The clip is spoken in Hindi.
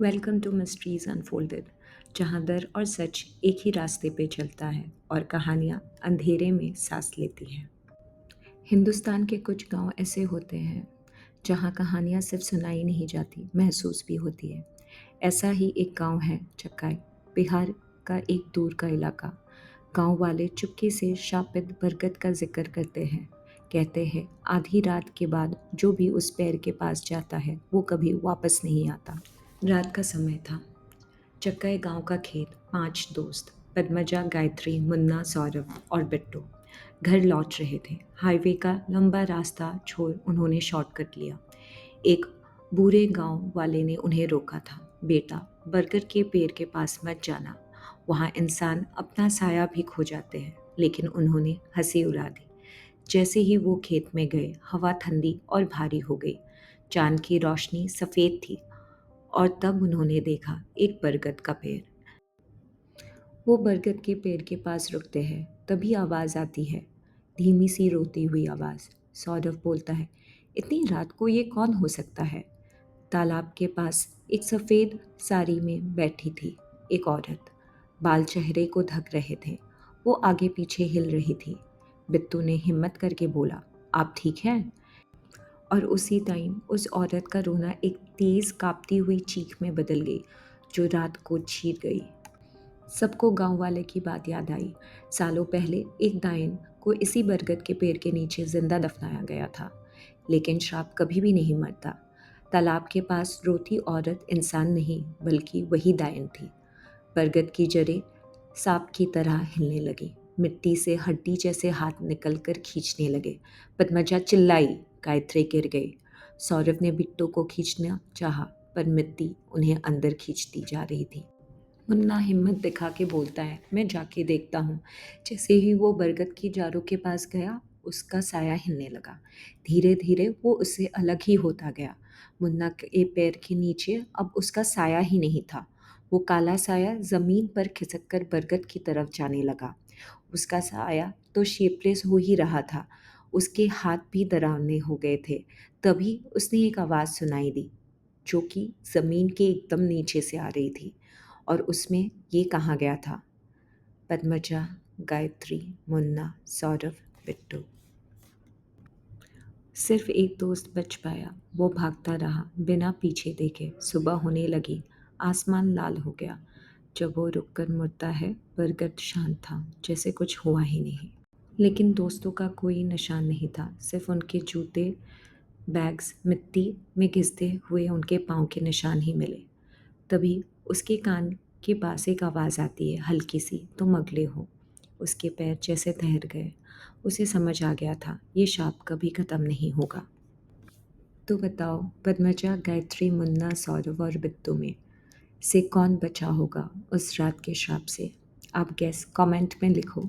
वेलकम टू मिस्ट्रीज अनफोल्डेड, जहाँ दर और सच एक ही रास्ते पे चलता है और कहानियाँ अंधेरे में सांस लेती हैं। हिंदुस्तान के कुछ गांव ऐसे होते हैं जहाँ कहानियाँ सिर्फ सुनाई नहीं जाती, महसूस भी होती है। ऐसा ही एक गांव है चक्काई, बिहार का एक दूर का इलाका। गांव वाले चुपके से शापित बरगद का जिक्र करते हैं। कहते हैं आधी रात के बाद जो भी उस पेड़ के पास जाता है वो कभी वापस नहीं आता। रात का समय था। चक्काई गांव का खेत, 5 दोस्त पद्मजा, गायत्री, मुन्ना, सौरभ और बिट्टू घर लौट रहे थे। हाईवे का लंबा रास्ता छोड़ उन्होंने शॉर्टकट लिया। एक बूढ़े गांव वाले ने उन्हें रोका था। बेटा, बरगद के पेड़ के पास मत जाना, वहाँ इंसान अपना साया भी खो जाते हैं। लेकिन उन्होंने हंसी उड़ा दी। जैसे ही वो खेत में गए, हवा ठंडी और भारी हो गई। चांद की रोशनी सफ़ेद थी और तब उन्होंने देखा एक बरगद का पेड़। वो बरगद के पेड़ के पास रुकते हैं, तभी आवाज़ आती है, धीमी सी रोती हुई आवाज़। सौरभ बोलता है, इतनी रात को ये कौन हो सकता है? तालाब के पास एक सफ़ेद साड़ी में बैठी थी एक औरत। बाल चेहरे को ढक रहे थे। वो आगे पीछे हिल रही थी। बिट्टू ने हिम्मत करके बोला, आप ठीक हैं? और उसी टाइम उस औरत का रोना एक तेज़ काँपती हुई चीख में बदल गई, जो रात को चीर गई। सबको गांव वाले की बात याद आई। सालों पहले एक डायन को इसी बरगद के पेड़ के नीचे जिंदा दफनाया गया था। लेकिन श्राप कभी भी नहीं मरता। तालाब के पास रोती औरत इंसान नहीं, बल्कि वही डायन थी। बरगद की जड़ें सांप की तरह हिलने लगी। मिट्टी से हड्डी जैसे हाथ निकलकर खींचने लगे। पद्मजा चिल्लाई, गायत्री गिर गई। सौरभ ने बिट्टू को खींचना चाहा, पर मिट्टी उन्हें अंदर खींचती जा रही थी। मुन्ना हिम्मत दिखा के बोलता है, मैं जाके देखता हूँ। जैसे ही वो बरगद की जारों के पास गया, उसका साया हिलने लगा। धीरे धीरे वो उससे अलग ही होता गया। मुन्ना के पैर के नीचे अब उसका साया ही नहीं था। वो काला साया जमीन पर खिसक कर बरगद की तरफ जाने लगा। उसका साया तो शेपलेस हो ही रहा था, उसके हाथ भी डरावने हो गए थे। तभी उसने एक आवाज़ सुनाई दी, जो कि ज़मीन के एकदम नीचे से आ रही थी। और उसमें ये कहा गया था, पद्मजा, गायत्री, मुन्ना, सौरभ, बिट्टू। सिर्फ एक दोस्त बच पाया। वो भागता रहा बिना पीछे देखे। सुबह होने लगी, आसमान लाल हो गया। जब वो रुककर मुड़ता है, बरगद शांत था, जैसे कुछ हुआ ही नहीं। लेकिन दोस्तों का कोई निशान नहीं था, सिर्फ उनके जूते, बैग्स, मिट्टी में घिसते हुए उनके पाँव के निशान ही मिले। तभी उसके कान के पास एक आवाज़ आती है, हल्की सी, तुम अगले हो। उसके पैर जैसे ठहर गए। उसे समझ आ गया था, ये शाप कभी ख़त्म नहीं होगा। तो बताओ, पद्मजा, गायत्री, मुन्ना, सौरभ और बिट्टू में से कौन बचा होगा उस रात के श्राप से? आप गेस कमेंट में लिखो।